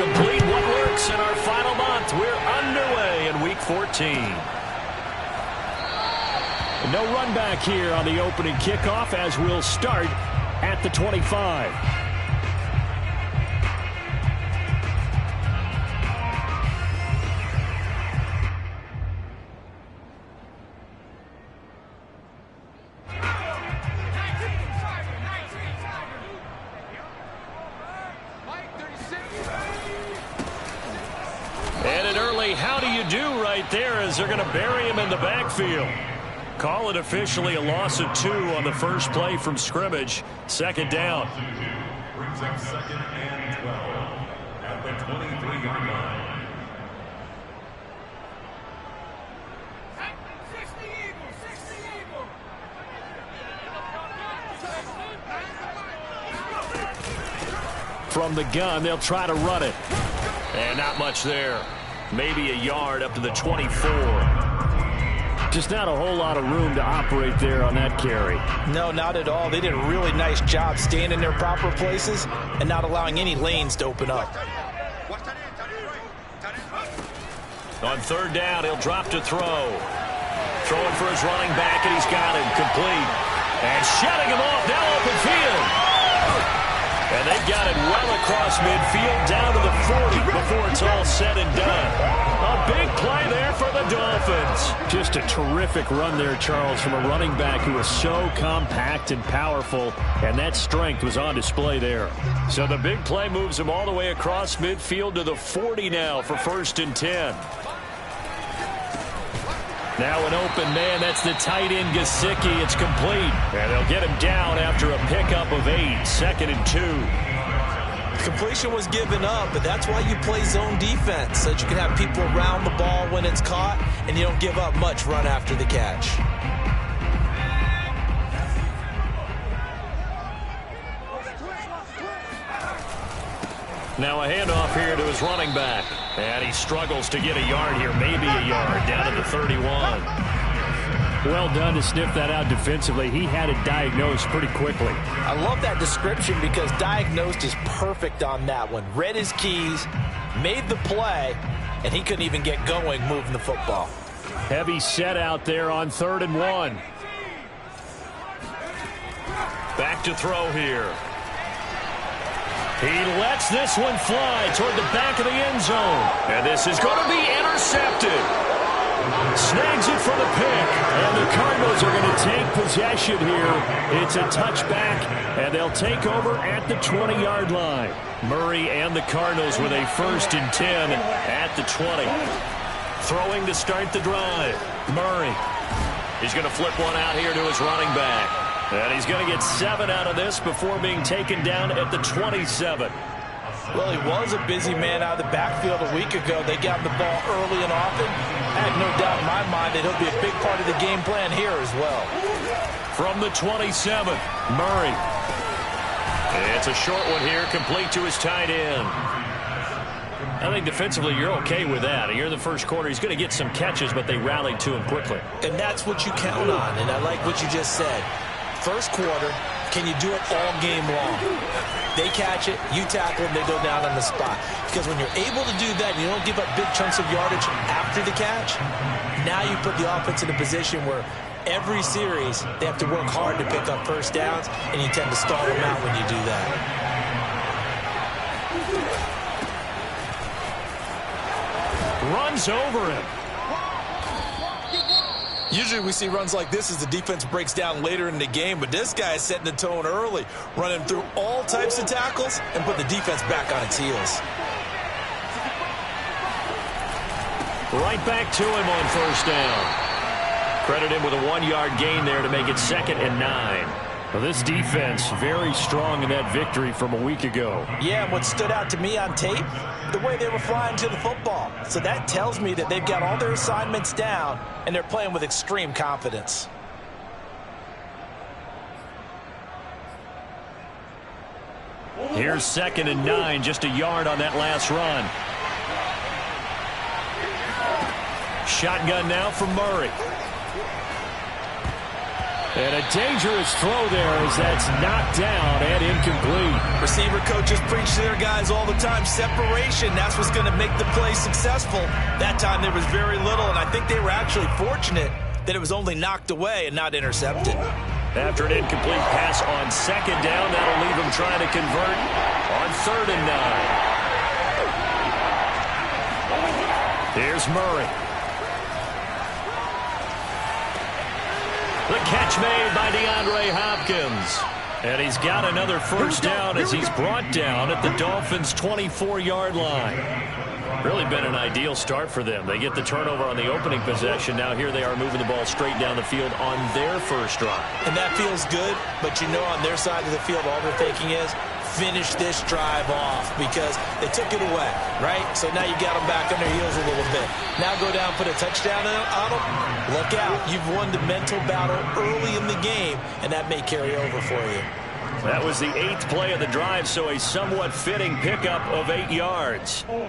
complete. What works in our final month? We're underway in Week 14. No run back here on the opening kickoff as we'll start at the 25. And an early how do you do right there as they're going to bury him in the backfield. Call it officially a loss of 2 on the first play from scrimmage. Second down. Brings up 2nd and 12 at the 23-yard line. From the gun, they'll try to run it. And not much there. Maybe a yard up to the 24. Just not a whole lot of room to operate there on that carry. No, not at all. They did a really nice job staying in their proper places and not allowing any lanes to open up. On third down, he'll drop to throw. Throwing for his running back, and he's got him complete. And shutting him off, now open field. And they've got it well across midfield down to the 40 before it's all said and done. A big play there for the Dolphins. Just a terrific run there, Charles, from a running back who was so compact and powerful, and that strength was on display there. So the big play moves him all the way across midfield to the 40 now for 1st and 10. Now an open man, that's the tight end Gesicki. It's complete. And they'll get him down after a pickup of 8. 2nd and 2. Completion was given up, but that's why you play zone defense, so that you can have people around the ball when it's caught, and you don't give up much run after the catch. Now a handoff here to his running back. And he struggles to get a yard here, maybe a yard, down to the 31. Well done to sniff that out defensively. He had it diagnosed pretty quickly. I love that description because diagnosed is perfect on that one. Read his keys, made the play, and he couldn't even get going moving the football. Heavy set out there on 3rd and 1. Back to throw here. He lets this one fly toward the back of the end zone. And this is going to be intercepted. Snags it for the pick. And the Cardinals are going to take possession here. It's a touchback, and they'll take over at the 20-yard line. Murray and the Cardinals with a 1st and 10 at the 20. Throwing to start the drive. Murray. He's going to flip one out here to his running back. And he's going to get 7 out of this before being taken down at the 27. Well, he was a busy man out of the backfield a week ago. They got the ball early and often. I have no doubt in my mind that he'll be a big part of the game plan here as well. From the 27, Murray. It's a short one here, complete to his tight end. I think defensively you're okay with that. Here in the first quarter, he's going to get some catches, but they rallied to him quickly. And that's what you count on, and I like what you just said. First quarter, can you do it all game long? They catch it, you tackle them, they go down on the spot. Because when you're able to do that and you don't give up big chunks of yardage after the catch, now you put the offense in a position where every series they have to work hard to pick up first downs, and you tend to stall them out when you do that. Runs over him. Usually we see runs like this as the defense breaks down later in the game, but this guy is setting the tone early, running through all types of tackles and put the defense back on its heels. Right back to him on 1st down. Credit him with a 1-yard gain there to make it 2nd and 9. Well, this defense very strong in that victory from a week ago. Yeah, and what stood out to me on tape, the way they were flying to the football. So that tells me that they've got all their assignments down, and they're playing with extreme confidence. Here's 2nd and 9, just a yard on that last run. Shotgun now from Murray. And a dangerous throw there as that's knocked down and incomplete. Receiver coaches preach to their guys all the time. Separation, that's what's going to make the play successful. That time there was very little, and I think they were actually fortunate that it was only knocked away and not intercepted. After an incomplete pass on second down, that'll leave them trying to convert on 3rd and 9. Here's Murray. The catch made by DeAndre Hopkins. And he's got another first down as he's brought down at the Dolphins' 24-yard line. Really been an ideal start for them. They get the turnover on the opening possession. Now here they are moving the ball straight down the field on their first drive. And that feels good, but you know on their side of the field all they're thinking is finish this drive off because they took it away, right? So now you got them back on their heels a little bit. Now go down, put a touchdown on them. Look out. You've won the mental battle early in the game, and that may carry over for you. That was the 8th play of the drive, so a somewhat fitting pickup of 8 yards. And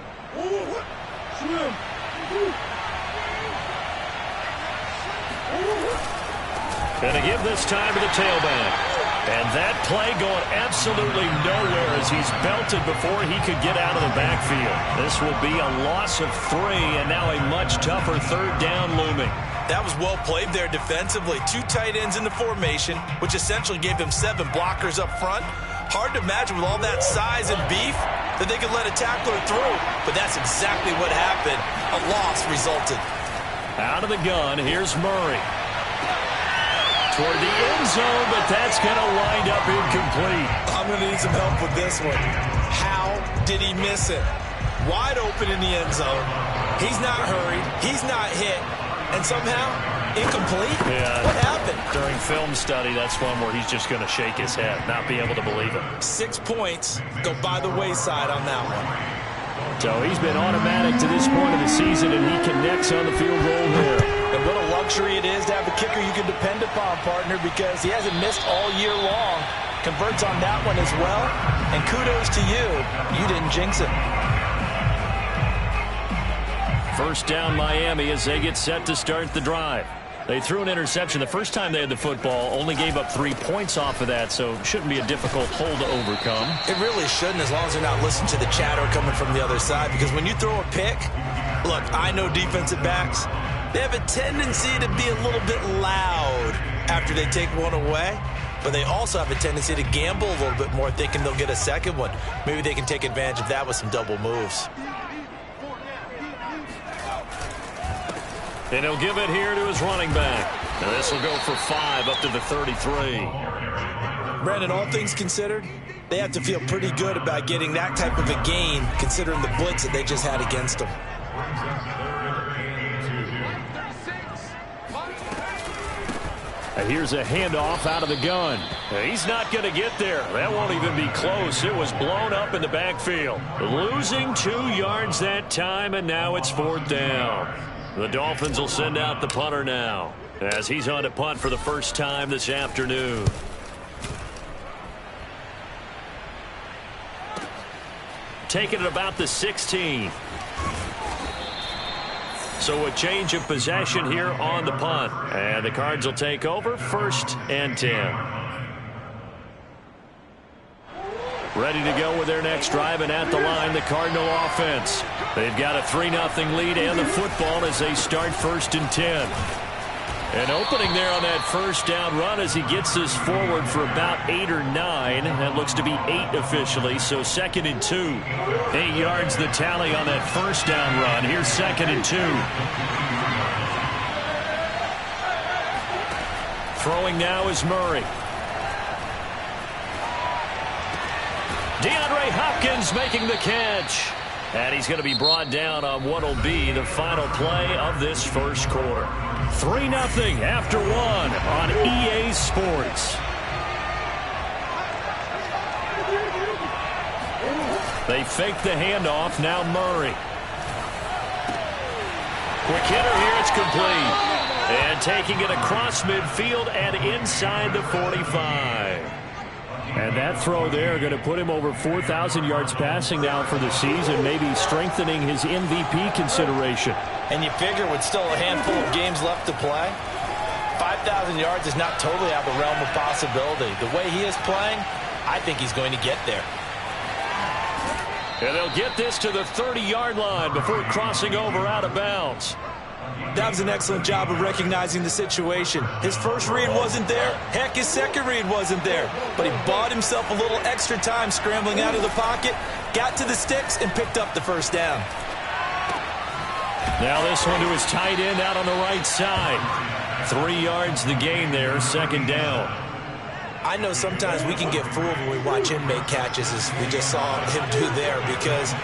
to give this time to the tailback. And that play going absolutely nowhere as he's belted before he could get out of the backfield. This will be a loss of 3, and now a much tougher 3rd down looming. That was well played there defensively. 2 tight ends in the formation, which essentially gave them 7 blockers up front. Hard to imagine with all that size and beef that they could let a tackler through, but that's exactly what happened. A loss resulted. Out of the gun, here's Murray. Toward the end zone, but that's going to wind up incomplete. I'm going to need some help with this one. How did he miss it? Wide open in the end zone. He's not hurried. He's not hit. And somehow, incomplete? Yeah. What happened? During film study, that's one where he's just going to shake his head, not be able to believe it. 6 points go by the wayside on that one. So he's been automatic to this point of the season, and he connects on the field goal here. And what a luxury it is to have a kicker you can depend upon, partner, because he hasn't missed all year long. Converts on that one as well. And kudos to you. You didn't jinx it. First down Miami as they get set to start the drive. They threw an interception the first time they had the football, only gave up 3 points off of that, so it shouldn't be a difficult hole to overcome. It really shouldn't, as long as they're not listening to the chatter coming from the other side, because when you throw a pick, look, I know defensive backs, they have a tendency to be a little bit loud after they take one away, but they also have a tendency to gamble a little bit more, thinking they'll get a second one. Maybe they can take advantage of that with some double moves. And he'll give it here to his running back. And this will go for 5 up to the 33. Brandon, all things considered, they have to feel pretty good about getting that type of a gain, considering the blitz that they just had against them. And here's a handoff out of the gun. He's not going to get there. That won't even be close. It was blown up in the backfield. Losing 2 yards that time, and now it's 4th down. The Dolphins will send out the punter now as he's on to punt for the first time this afternoon. Taking it about the 16. So a change of possession here on the punt. And the Cards will take over 1st and 10. Ready to go with their next drive, and at the line, the Cardinal offense. They've got a 3-0 lead and the football as they start 1st and 10. And opening there on that first down run as he gets this forward for about 8 or 9. That looks to be 8 officially, so 2nd and 2. 8 yards the tally on that first down run. Here's 2nd and 2. Throwing now is Murray. DeAndre Hopkins making the catch. And he's going to be brought down on what will be the final play of this first quarter. 3-0 after 1 on EA Sports. They fake the handoff. Now Murray. Quick hitter here. It's complete. And taking it across midfield and inside the 45. And that throw there going to put him over 4,000 yards passing now for the season, maybe strengthening his MVP consideration. And you figure with still a handful of games left to play, 5 5,000 yards is not totally out of the realm of possibility. The way he is playing, I think he's going to get there. And they'll get this to the 30-yard line before crossing over out of bounds. That was an excellent job of recognizing the situation. His first read wasn't there. Heck, his second read wasn't there. But he bought himself a little extra time scrambling out of the pocket, got to the sticks, and picked up the first down. Now this one to his tight end out on the right side. 3 yards the gain there, second down. I know sometimes we can get fooled when we watch him make catches, as we just saw him do there, because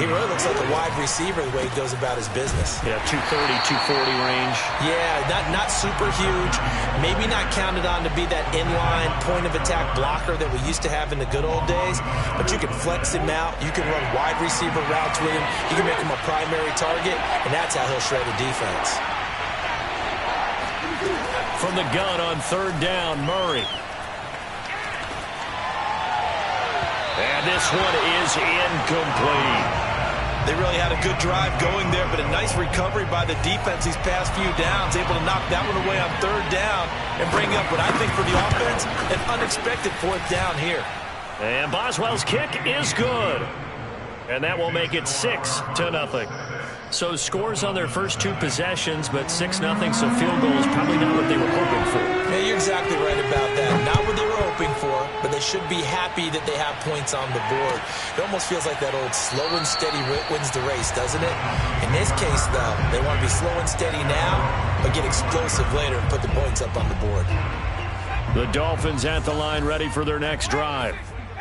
he really looks like a wide receiver the way he goes about his business. Yeah, 230, 240 range. Yeah, not super huge. Maybe not counted on to be that inline point-of-attack blocker that we used to have in the good old days, but you can flex him out. You can run wide receiver routes with him. You can make him a primary target, and that's how he'll shred a defense. From the gun on third down, Murray. And this one is incomplete. They really had a good drive going there, but a nice recovery by the defense these past few downs, able to knock that one away on third down and bring up what I think for the offense, an unexpected fourth down here. And Boswell's kick is good. And that will make it 6-0. So scores on their first 2 possessions, but 6-0, so field goal is probably not what they were hoping for. Yeah, you're exactly right about that. Not what they were hoping for, but they should be happy that they have points on the board. It almost feels like that old slow and steady wins the race, doesn't it? In this case, though, they want to be slow and steady now, but get explosive later and put the points up on the board. The Dolphins at the line ready for their next drive.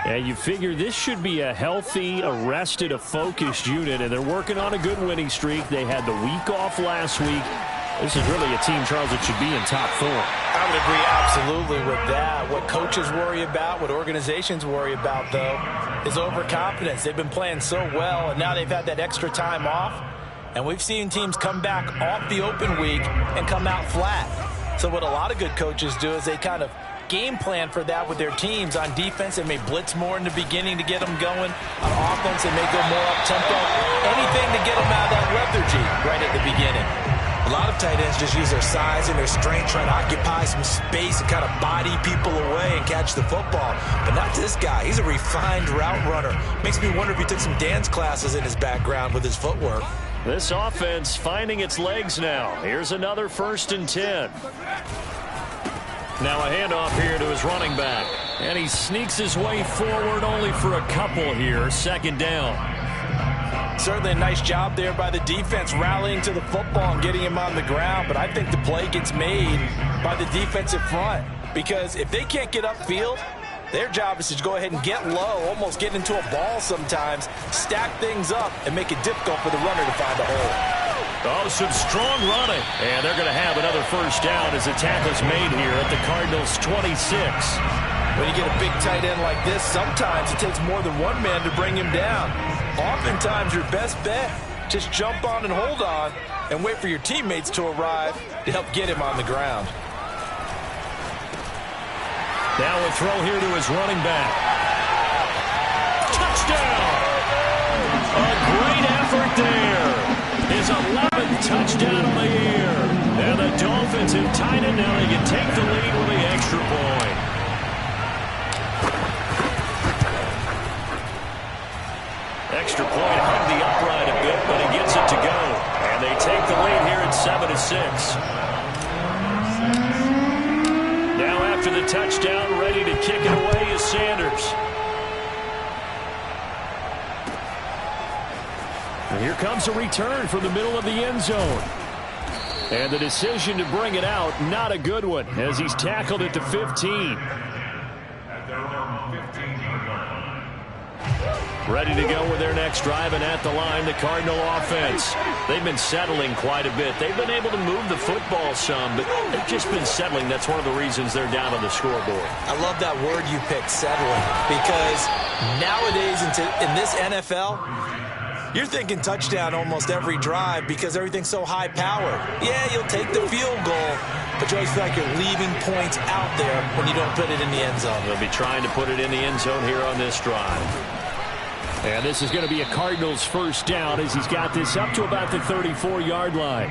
And you figure this should be a healthy, a focused unit, and they're working on a good winning streak. They had the week off last week. This is really a team, Charles, that should be in top 4. I would agree absolutely with that. What coaches worry about, what organizations worry about, though, is overconfidence. They've been playing so well, and now they've had that extra time off. And we've seen teams come back off the open week and come out flat. So what a lot of good coaches do is they kind of game plan for that with their teams. On defense, they may blitz more in the beginning to get them going. On offense, they may go more up-tempo. Anything to get them out of that lethargy right at the beginning. A lot of tight ends just use their size and their strength, trying to occupy some space and kind of body people away and catch the football. But not this guy. He's a refined route runner. Makes me wonder if he took some dance classes in his background with his footwork. This offense finding its legs now. Here's another 1st and 10. Now a handoff here to his running back. And he sneaks his way forward only for a couple here. Second down. Certainly a nice job there by the defense rallying to the football and getting him on the ground. But I think the play gets made by the defensive front. Because if they can't get upfield, their job is to go ahead and get low, almost get into a ball sometimes, stack things up, and make it difficult for the runner to find a hole. Oh, some strong running. And they're going to have another first down as the tackle's made here at the Cardinals' 26. When you get a big tight end like this, sometimes it takes more than one man to bring him down. Oftentimes, your best bet, just jump on and hold on and wait for your teammates to arrive to help get him on the ground. Now a throw here to his running back. Touchdown! A great effort there. His 11th touchdown on the year. And the Dolphins have tied it. Now they can take the lead with the extra point. Extra point hung the upright a bit, but he gets it to go. And they take the lead here at 7-6. Now after the touchdown, ready to kick it away is Sanders. And here comes a return from the middle of the end zone. And the decision to bring it out, not a good one, as he's tackled at the 15. Ready to go with their next drive, and at the line, the Cardinal offense. They've been settling quite a bit. They've been able to move the football some, but they've just been settling. That's one of the reasons they're down on the scoreboard. I love that word you picked, settling, because nowadays in this NFL, you're thinking touchdown almost every drive because everything's so high-powered. Yeah, you'll take the field goal, but you always feel like you're leaving points out there when you don't put it in the end zone. They'll be trying to put it in the end zone here on this drive. And this is going to be a Cardinals first down as he's got this up to about the 34-yard line.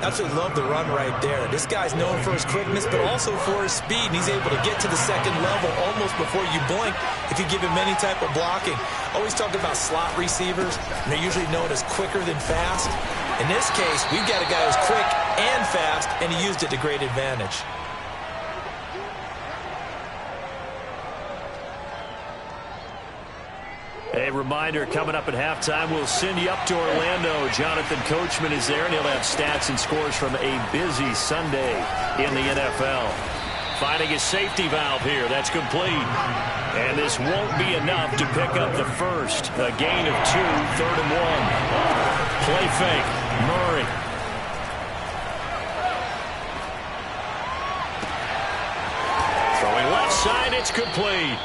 Absolutely love the run right there. This guy's known for his quickness, but also for his speed. And he's able to get to the second level almost before you blink if you give him any type of blocking. Always talk about slot receivers, and they're usually known as quicker than fast. In this case, we've got a guy who's quick and fast, and he used it to great advantage. A reminder, coming up at halftime, we'll send you up to Orlando. Jonathan Coachman is there, and he'll have stats and scores from a busy Sunday in the NFL. Finding a safety valve here. That's complete. And this won't be enough to pick up the first. A gain of 2, 3rd and 1. Play fake. Murray. Throwing left side, it's complete.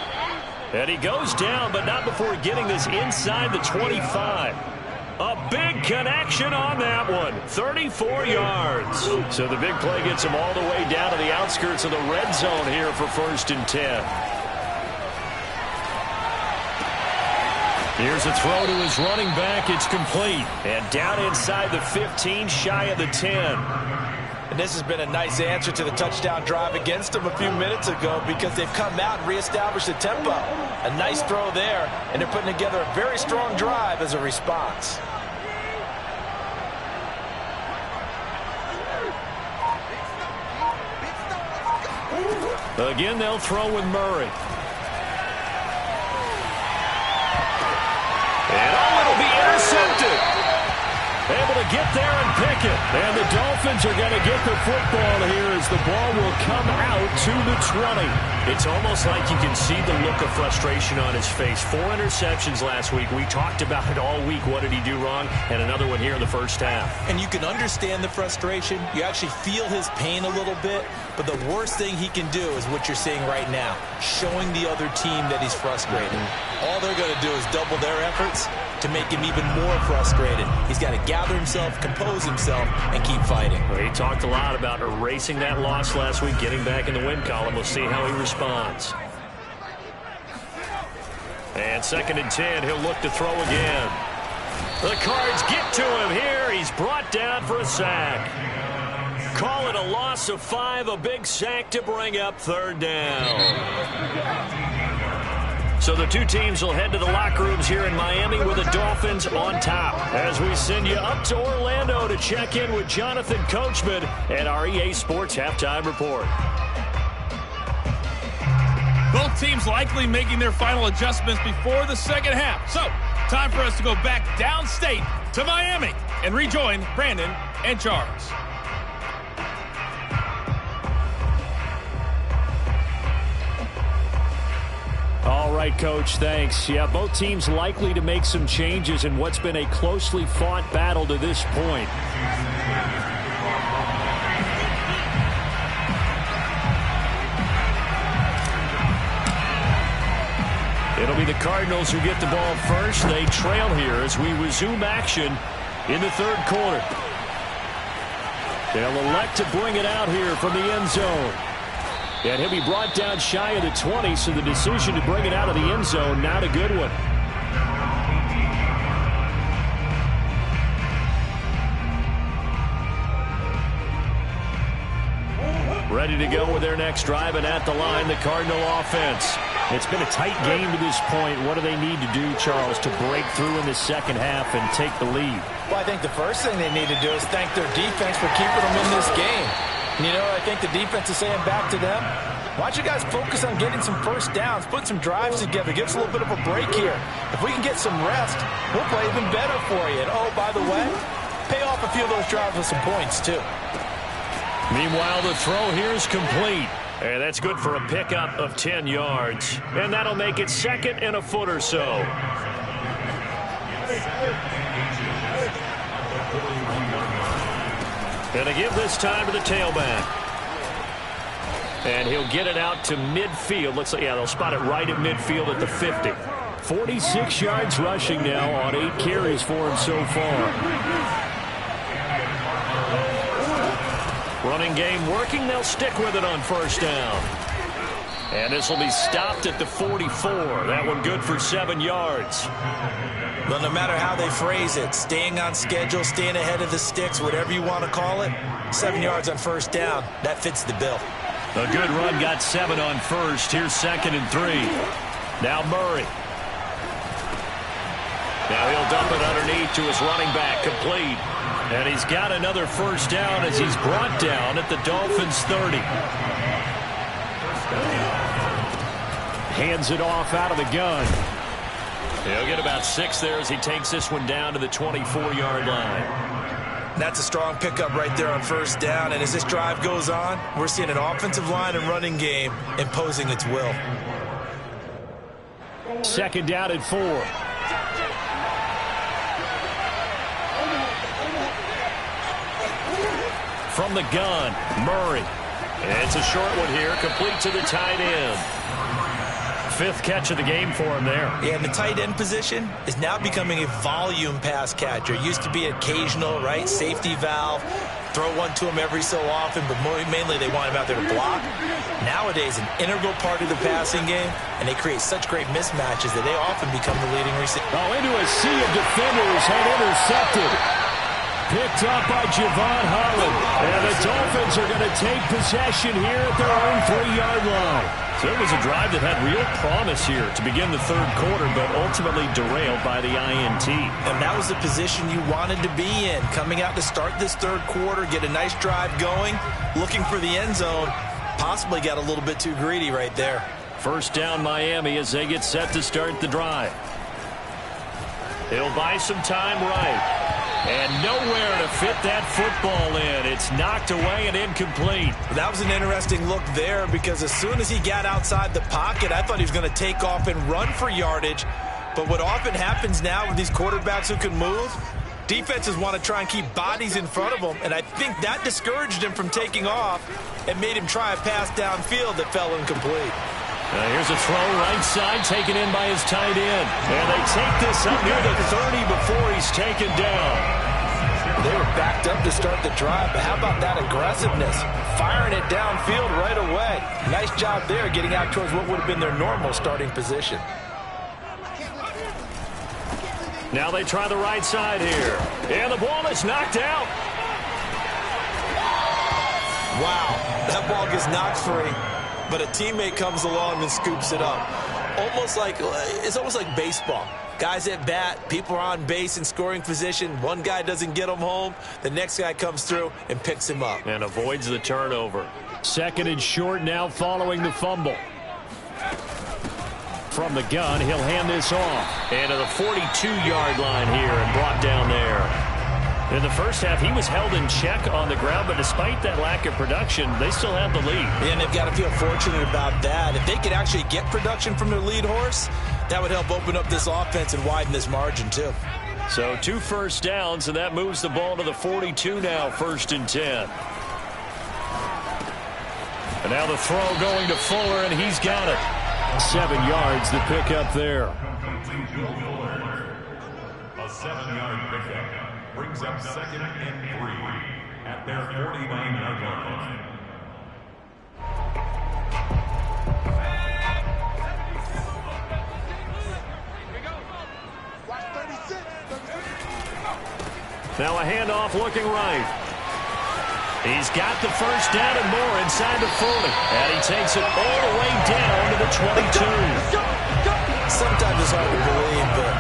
And he goes down, but not before getting this inside the 25. A big connection on that one. 34 yards. So the big play gets him all the way down to the outskirts of the red zone here for 1st and 10. Here's a throw to his running back. It's complete. And down inside the 15, shy of the 10. And this has been a nice answer to the touchdown drive against them a few minutes ago because they've come out and reestablished the tempo. A nice throw there, and they're putting together a very strong drive as a response. Again, they'll throw with Murray. And it'll be intercepted. Able to get there and pick it. And the Dolphins are going to get the football here as the ball will come out to the 20. It's almost like you can see the look of frustration on his face. 4 interceptions last week. We talked about it all week. What did he do wrong? And another one here in the first half. And you can understand the frustration. You actually feel his pain a little bit. But the worst thing he can do is what you're seeing right now, showing the other team that he's frustrated. All they're going to do is double their efforts to make him even more frustrated. He's got to gather himself, compose himself, and keep fighting. Well, he talked a lot about erasing that loss last week, getting back in the win column. We'll see how he responds. And 2nd and 10, he'll look to throw again. The Cards get to him here. He's brought down for a sack. Call it a loss of 5, a big sack to bring up 3rd down. So the two teams will head to the locker rooms here in Miami with the Dolphins on top. As we send you up to Orlando to check in with Jonathan Coachman and our EA Sports Halftime Report. Both teams likely making their final adjustments before the second half. So, time for us to go back downstate to Miami and rejoin Brandon and Charles. All right, Coach, thanks. Yeah, both teams likely to make some changes in what's been a closely fought battle to this point. It'll be the Cardinals who get the ball first. They trail here as we resume action in the 3rd quarter. They'll elect to bring it out here from the end zone. And he'll be brought down shy of the 20, so the decision to bring it out of the end zone, not a good one. Ready to go with their next drive, and at the line, the Cardinal offense. It's been a tight game to this point. What do they need to do, Charles, to break through in the second half and take the lead? Well, I think the first thing they need to do is thank their defense for keeping them in this game. You know, I think the defense is saying back to them, why don't you guys focus on getting some first downs, put some drives together, give us a little bit of a break here. If we can get some rest, we'll play even better for you. And, oh, by the way, pay off a few of those drives with some points, too. Meanwhile, the throw here is complete. And that's good for a pickup of 10 yards. And that'll make it 2nd and a foot or so. And a give this time to the tailback. And he'll get it out to midfield. Looks like, yeah, they'll spot it right at midfield at the 50. 46 yards rushing now on 8 carries for him so far. Running game working. They'll stick with it on 1st down. And this will be stopped at the 44. That one good for 7 yards. Well, no matter how they phrase it, staying on schedule, staying ahead of the sticks, whatever you want to call it, 7 yards on first down, that fits the bill. A good run got 7 on first. Here's 2nd and 3. Now Murray. Now he'll dump it underneath to his running back, complete. And he's got another first down as he's brought down at the Dolphins' 30. Hands it off out of the gun. He'll get about 6 there as he takes this one down to the 24-yard line. That's a strong pickup right there on first down. And as this drive goes on, we're seeing an offensive line and running game imposing its will. 2nd down and 4. From the gun, Murray. It's a short one here, complete to the tight end. 5th catch of the game for him there. Yeah, and the tight end position is now becoming a volume pass catcher. It used to be occasional, right? Safety valve. Throw one to him every so often, but mainly they want him out there to block. Nowadays, an integral part of the passing game, and they create such great mismatches that they often become the leading receiver. Oh, into a sea of defenders and intercepted. Picked up by Javon Holland. And the Dolphins are going to take possession here at their own 3-yard line. So it was a drive that had real promise here to begin the 3rd quarter, but ultimately derailed by the INT. And that was the position you wanted to be in. Coming out to start this 3rd quarter, get a nice drive going, looking for the end zone. Possibly got a little bit too greedy right there. First down Miami as they get set to start the drive. He'll buy some time right. And nowhere to fit that football in. It's knocked away and incomplete. That was an interesting look there because as soon as he got outside the pocket, I thought he was going to take off and run for yardage. But what often happens now with these quarterbacks who can move, defenses want to try and keep bodies in front of them. And I think that discouraged him from taking off and made him try a pass downfield that fell incomplete. Here's a throw right side taken in by his tight end. And they take this up near the 30 before he's taken down. They were backed up to start the drive, but how about that aggressiveness? Firing it downfield right away. Nice job there getting out towards what would have been their normal starting position. Now they try the right side here. And the ball is knocked out. Wow, that ball gets knocked free. But a teammate comes along and scoops it up. It's almost like baseball. Guys at bat, people are on base in scoring position. One guy doesn't get him home. The next guy comes through and picks him up. And avoids the turnover. 2nd and short now following the fumble. From the gun, he'll hand this off. And to the 42-yard line here and brought down there. In the first half, he was held in check on the ground, but despite that lack of production, they still have the lead. And they've got to feel fortunate about that. If they could actually get production from their lead horse, that would help open up this offense and widen this margin, too. So 2 first downs, and that moves the ball to the 42 now, 1st and 10. And now the throw going to Fuller, and he's got it. 7 yards, the pickup there. A 7-yard pickup brings up 2nd and 3 at their 49-yard line. Now a handoff looking right. He's got the first down and more inside the 40. And he takes it all the way down to the 22. Sometimes it's hard to believe, but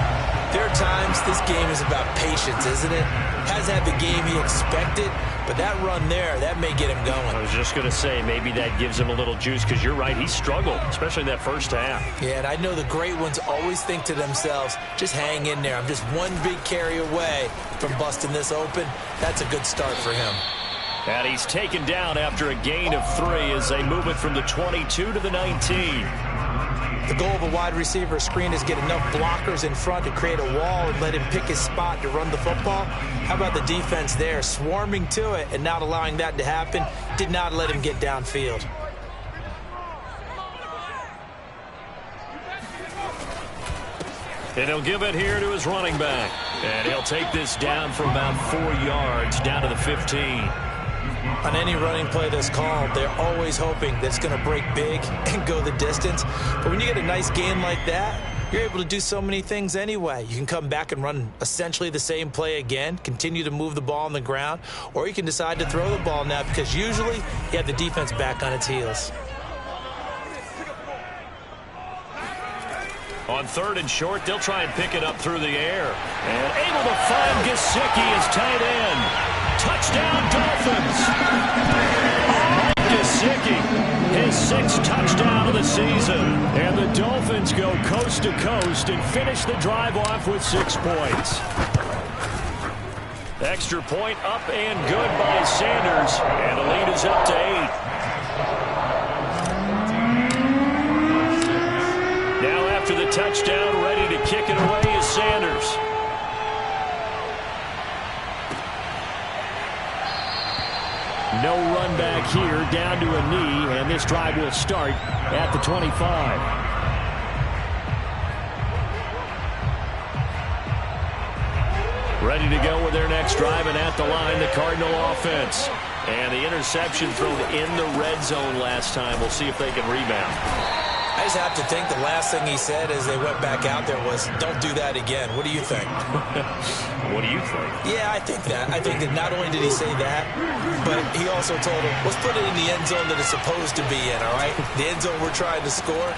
there are times this game is about patience, isn't it? Hasn't had the game he expected, but that run there, that may get him going. I was just going to say, maybe that gives him a little juice, because you're right, he struggled, especially in that first half. Yeah, and I know the great ones always think to themselves, just hang in there. I'm just one big carry away from busting this open. That's a good start for him. And he's taken down after a gain of 3 as they move it from the 22 to the 19. The goal of a wide receiver screen is get enough blockers in front to create a wall and let him pick his spot to run the football. How about the defense there, swarming to it and not allowing that to happen? Did not let him get downfield. And he'll give it here to his running back. And he'll take this down for about 4 yards, down to the 15. On any running play that's called, they're always hoping that it's going to break big and go the distance. But when you get a nice game like that, you're able to do so many things anyway. You can come back and run essentially the same play again, continue to move the ball on the ground, or you can decide to throw the ball now because usually you have the defense back on its heels. On 3rd and short, they'll try and pick it up through the air. And able to find Gesicki as tight end. Touchdown, Dolphins! Mike Gesicki, his 6th touchdown of the season. And the Dolphins go coast to coast and finish the drive off with 6 points. Extra point up and good by Sanders. And the lead is up to 8. Now after the touchdown, ready to kick it away is Sanders. No run back here, down to a knee, and this drive will start at the 25. Ready to go with their next drive, and at the line, the Cardinal offense. And the interception thrown in the red zone last time. We'll see if they can rebound. I just have to think the last thing he said as they went back out there was, don't do that again. What do you think? What do you think? Yeah, I think that. I think that not only did he say that, but he also told him, let's put it in the end zone that it's supposed to be in, all right? The end zone we're trying to score.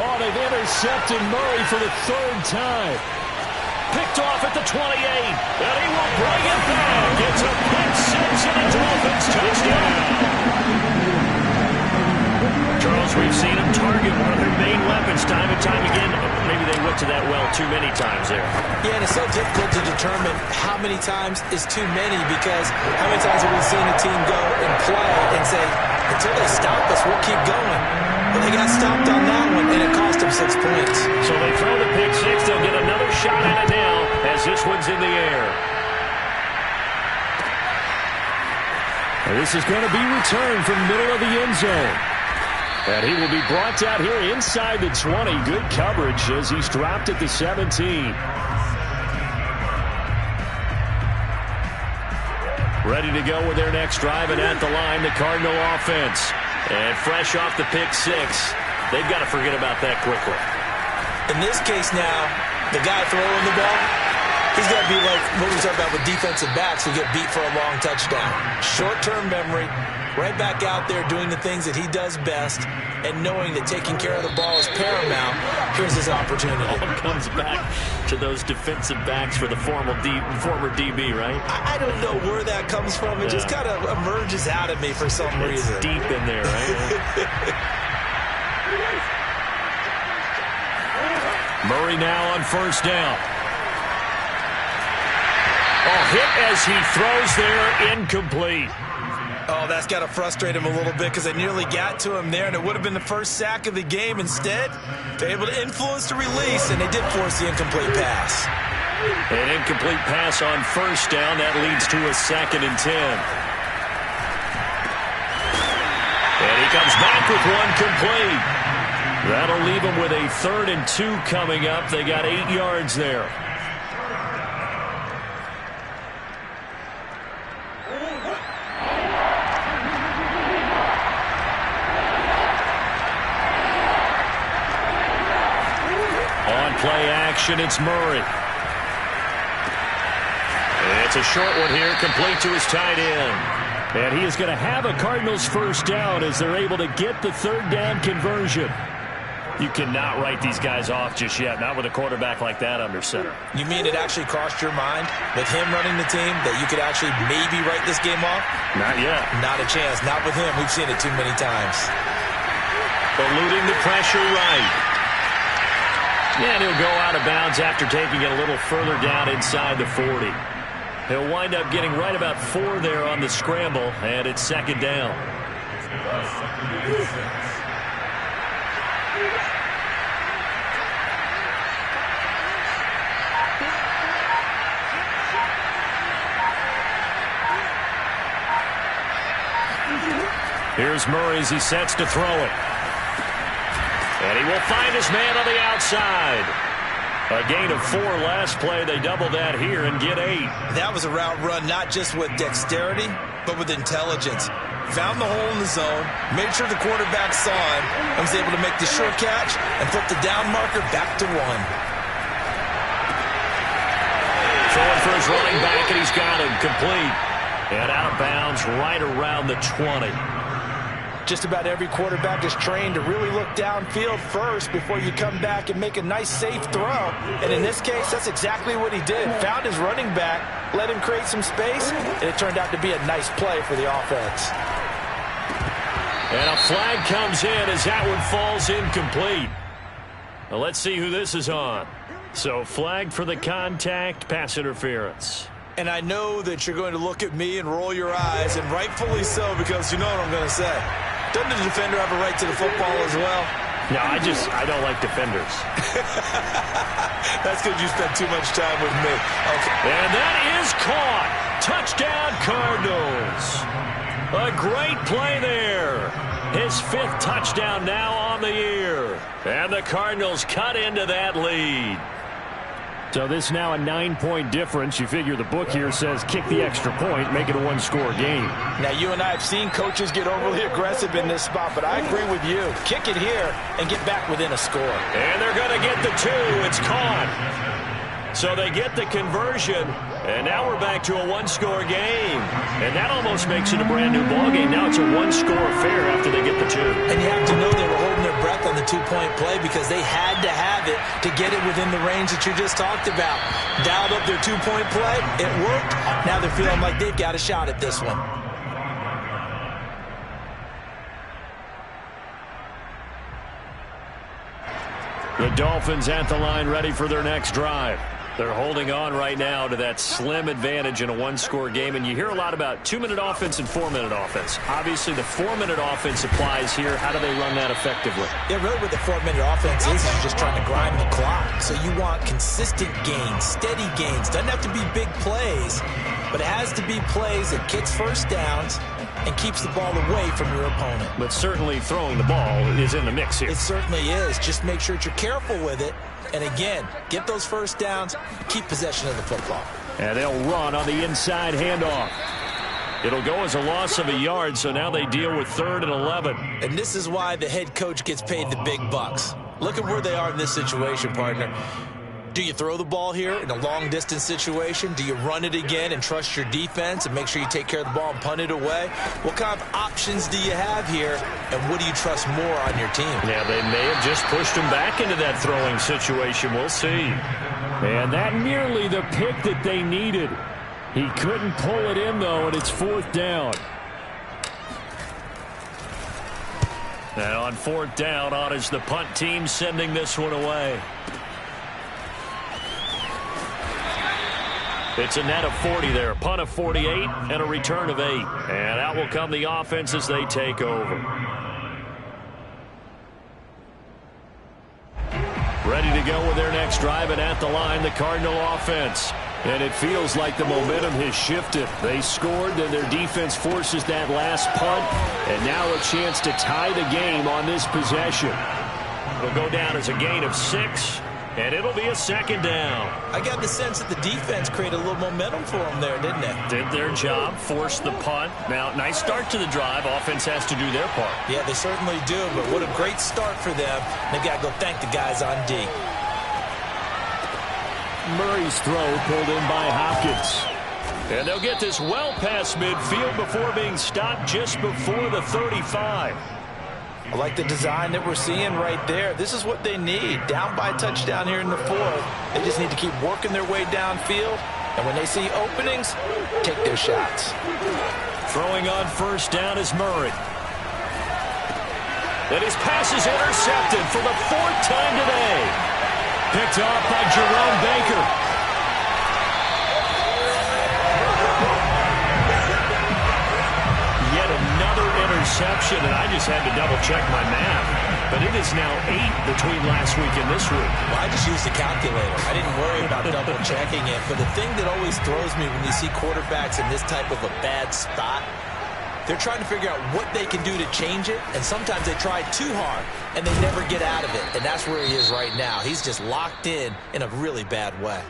Oh, they've intercepted Murray for the 3rd time. Picked off at the 28, and he will bring it back. It's a pick 6 and a Dolphins touchdown. Charles, we've seen him target one of their main weapons time and time again. Maybe they went to that well too many times there. Yeah, and it's so difficult to determine how many times is too many because how many times have we seen a team go and play and say, until they stop us, we'll keep going. But they got stopped on that one, and it cost them 6 points. So they throw the pick 6. They'll get another shot at it now as this one's in the air. And this is going to be returned from the middle of the end zone. And he will be brought down here inside the 20. Good coverage as he's dropped at the 17. Ready to go with their next drive, and at the line, the Cardinal offense. And fresh off the pick 6, they've got to forget about that quickly. In this case now, the guy throwing the ball, he's got to be like what we talked about with defensive backs who get beat for a long touchdown. Short-term memory, right back out there doing the things that he does best, and knowing that taking care of the ball is paramount. Here's his opportunity. All comes back to those defensive backs for the former DB, right? I don't know where that comes from. It just kind of emerges out of me for some reason. Deep in there, right? Murray now on 1st down. Oh, hit as he throws there, incomplete. Oh, that's got to frustrate him a little bit because they nearly got to him there, and it would have been the first sack of the game. Instead, they're able to influence the release, and they did force the incomplete pass. An incomplete pass on 1st down. That leads to a 2nd and 10. And he comes back with one complete. That'll leave him with a 3rd and 2 coming up. They got 8 yards there. Play action, it's Murray. It's a short one here, complete to his tight end. And he is going to have a Cardinals 1st down as they're able to get the 3rd down conversion. You cannot write these guys off just yet, not with a quarterback like that under center. You mean it actually crossed your mind with him running the team that you could actually maybe write this game off? Not yet. Not a chance. Not with him. We've seen it too many times. Eluding the pressure right. And he'll go out of bounds after taking it a little further down inside the 40. He'll wind up getting right about 4 there on the scramble, and it's 2nd down. Here's Murray as he sets to throw it. And he will find his man on the outside. A gain of 4 last play. They double that here and get 8. That was a route run not just with dexterity, but with intelligence. Found the hole in the zone, made sure the quarterback saw him, and was able to make the short catch and put the down marker back to 1. Throwing for his running back, and he's got him complete. And out of bounds right around the 20. Just about every quarterback is trained to really look downfield first before you come back and make a nice, safe throw. And in this case, that's exactly what he did. Found his running back, let him create some space, and it turned out to be a nice play for the offense. And a flag comes in as that one falls incomplete. Now let's see who this is on. So flagged for the contact, pass interference. And I know that you're going to look at me and roll your eyes, and rightfully so, because you know what I'm going to say. Doesn't the defender have a right to the football as well? No, I don't like defenders. That's because you spend too much time with me. Okay. And that is caught. Touchdown, Cardinals. A great play there. His 5th touchdown now on the year. And the Cardinals cut into that lead. So this now a 9-point difference. You figure the book here says kick the extra point, make it a 1-score game. Now, you and I have seen coaches get overly aggressive in this spot, but I agree with you. Kick it here and get back within a score. And they're going to get the 2. It's caught. So they get the conversion, and now we're back to a 1-score game. And that almost makes it a brand-new ballgame. Now it's a 1-score affair after they get the 2. And you have to know they were holding their breath on the 2-point play because they had to have it to get it within the range that you just talked about. Dialed up their 2-point play. It worked. Now they're feeling like they've got a shot at this one. The Dolphins at the line ready for their next drive. They're holding on right now to that slim advantage in a 1-score game. And you hear a lot about 2-minute offense and 4-minute offense. Obviously, the 4-minute offense applies here. How do they run that effectively? Yeah, really what the 4-minute offense is you're just trying to grind the clock. So you want consistent gains, steady gains. Doesn't have to be big plays, but it has to be plays that gets first downs and keeps the ball away from your opponent. But certainly throwing the ball is in the mix here. It certainly is. Just make sure that you're careful with it. And again, get those first downs, keep possession of the football. And they'll run on the inside handoff. It'll go as a loss of a yard, so now they deal with 3rd and 11. And this is why the head coach gets paid the big bucks. Look at where they are in this situation, partner. Do you throw the ball here in a long-distance situation? Do you run it again and trust your defense and make sure you take care of the ball and punt it away? What kind of options do you have here, and what do you trust more on your team? Yeah, they may have just pushed him back into that throwing situation. We'll see. And that nearly the pick that they needed. He couldn't pull it in, though, and it's 4th down. And on 4th down, on is the punt team sending this one away. It's a net of 40 there. Punt of 48 and a return of 8. And out will come the offense as they take over. Ready to go with their next drive, and at the line, the Cardinal offense. And it feels like the momentum has shifted. They scored, then their defense forces that last punt. And now a chance to tie the game on this possession. It'll go down as a gain of 6. And it'll be a 2nd down. I got the sense that the defense created a little momentum for them there, didn't they? Did their job, forced the punt. Now, nice start to the drive. Offense has to do their part. Yeah, they certainly do, but what a great start for them. They've got to go thank the guys on D. Murray's throw pulled in by Hopkins. And they'll get this well past midfield before being stopped just before the 35. I like the design that we're seeing right there. This is what they need. Down by a touchdown here in the 4th. They just need to keep working their way downfield. And when they see openings, take their shots. Throwing on 1st down is Murray. And his pass is intercepted for the 4th time today. Picked off by Jerome Baker. Interception, and I just had to double-check my math. But it is now 8 between last week and this week. Well, I just used a calculator. I didn't worry about double-checking it. But the thing that always throws me when you see quarterbacks in this type of a bad spot, they're trying to figure out what they can do to change it, and sometimes they try too hard, and they never get out of it. And that's where he is right now. He's just locked in a really bad way.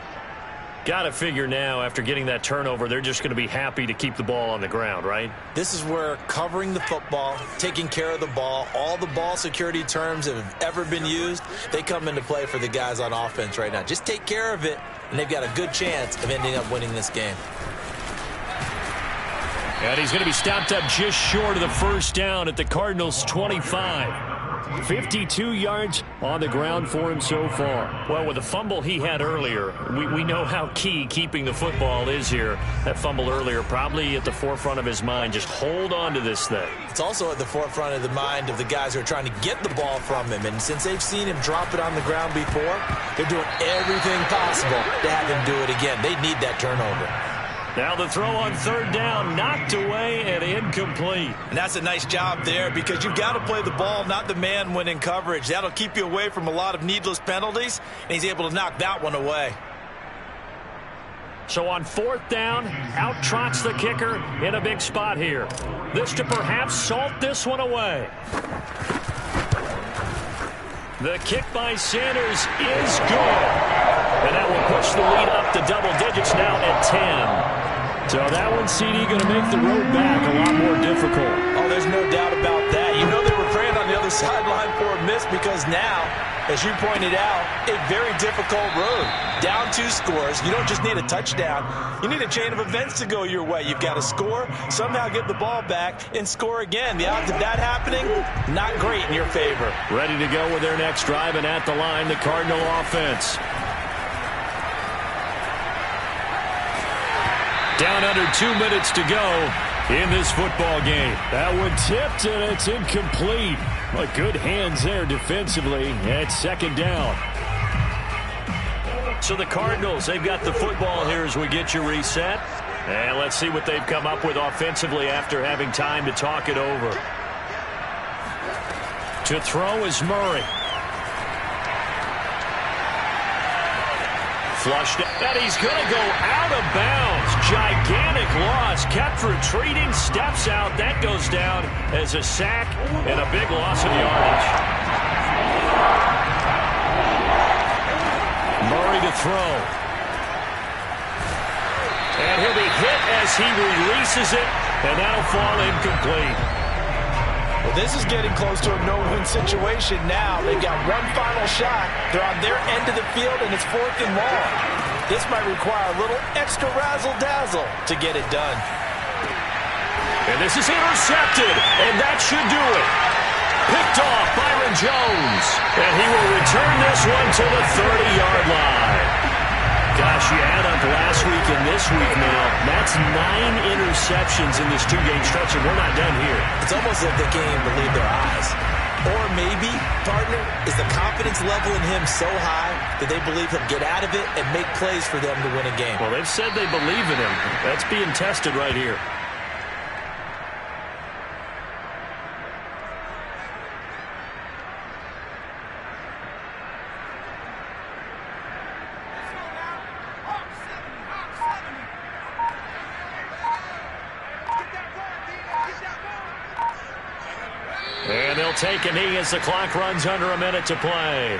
Got to figure now, after getting that turnover, they're just going to be happy to keep the ball on the ground, right? This is where covering the football, taking care of the ball, all the ball security terms that have ever been used, they come into play for the guys on offense right now. Just take care of it, and they've got a good chance of ending up winning this game. And he's going to be stopped up just short of the first down at the Cardinals' 25. 52 yards on the ground for him so far. Well, with the fumble he had earlier, we know how key keeping the football is here. That fumble earlier probably at the forefront of his mind. Just hold on to this thing. It's also at the forefront of the mind of the guys who are trying to get the ball from him. And since they've seen him drop it on the ground before, they're doing everything possible to have him do it again. They need that turnover. Now the throw on third down, knocked away and incomplete. And that's a nice job there because you've got to play the ball, not the man when in coverage. That'll keep you away from a lot of needless penalties, and he's able to knock that one away. So on fourth down, out trots the kicker in a big spot here. This to perhaps salt this one away. The kick by Sanders is good. And that will push the lead up to double digits now at 10. So that one, CD, going to make the road back a lot more difficult. Oh, there's no doubt about that. You know they were praying on the other sideline for a miss because now, as you pointed out, a very difficult road. Down 2 scores. You don't just need a touchdown. You need a chain of events to go your way. You've got to score, somehow get the ball back, and score again. The odds of that happening, not great in your favor. Ready to go with their next drive, and at the line, the Cardinal offense. Down under 2 minutes to go in this football game. That one tipped, and it's incomplete. But good hands there defensively at second down. So the Cardinals, they've got the football here as we get you reset. And let's see what they've come up with offensively after having time to talk it over. To throw is Murray. Flushed, and he's going to go out of bounds. Gigantic loss. Kept retreating, steps out. That goes down as a sack and a big loss of yardage. Murray to throw. And he'll be hit as he releases it, and that'll fall incomplete. Well, this is getting close to a no-win situation now. They've got one final shot. They're on their end of the field, and it's 4th and long. This might require a little extra razzle-dazzle to get it done. And this is intercepted, and that should do it. Picked off Byron Jones, and he will return this one to the 30-yard line. Gosh, you add up last week and this week now, that's 9 interceptions in this 2-game stretch, and we're not done here. It's almost like they can't even believe their eyes. Or maybe, partner, is the confidence level in him so high that they believe he'll get out of it and make plays for them to win a game. Well, they've said they believe in him. That's being tested right here. And they'll take a knee as the clock runs under a minute to play.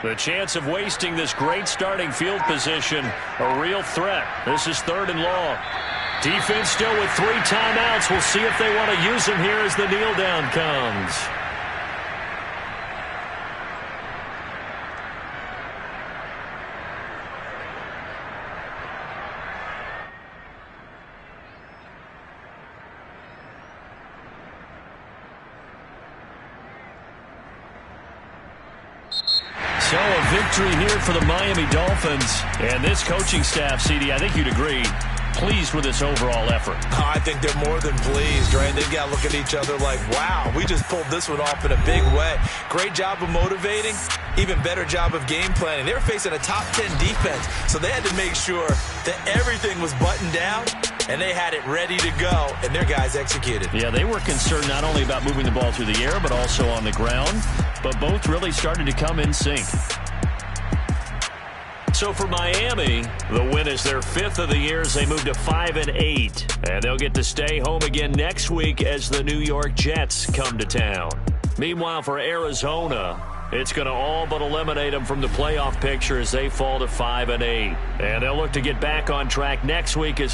The chance of wasting this great starting field position, a real threat. This is 3rd and long. Defense still with 3 timeouts. We'll see if they want to use them here as the kneel down comes. So a victory here for the Miami Dolphins. And this coaching staff, CD, I think you'd agree, pleased with this overall effort. Oh, I think they're more than pleased, right? They've got to look at each other like, wow, we just pulled this one off in a big way. Great job of motivating, even better job of game planning. They were facing a top 10 defense, so they had to make sure that everything was buttoned down and they had it ready to go, and their guys executed. Yeah, they were concerned not only about moving the ball through the air, but also on the ground. But both really started to come in sync. So for Miami, the win is their 5th of the year as they move to 5-8. And they'll get to stay home again next week as the New York Jets come to town. Meanwhile, for Arizona, it's going to all but eliminate them from the playoff picture as they fall to 5-8. And they'll look to get back on track next week as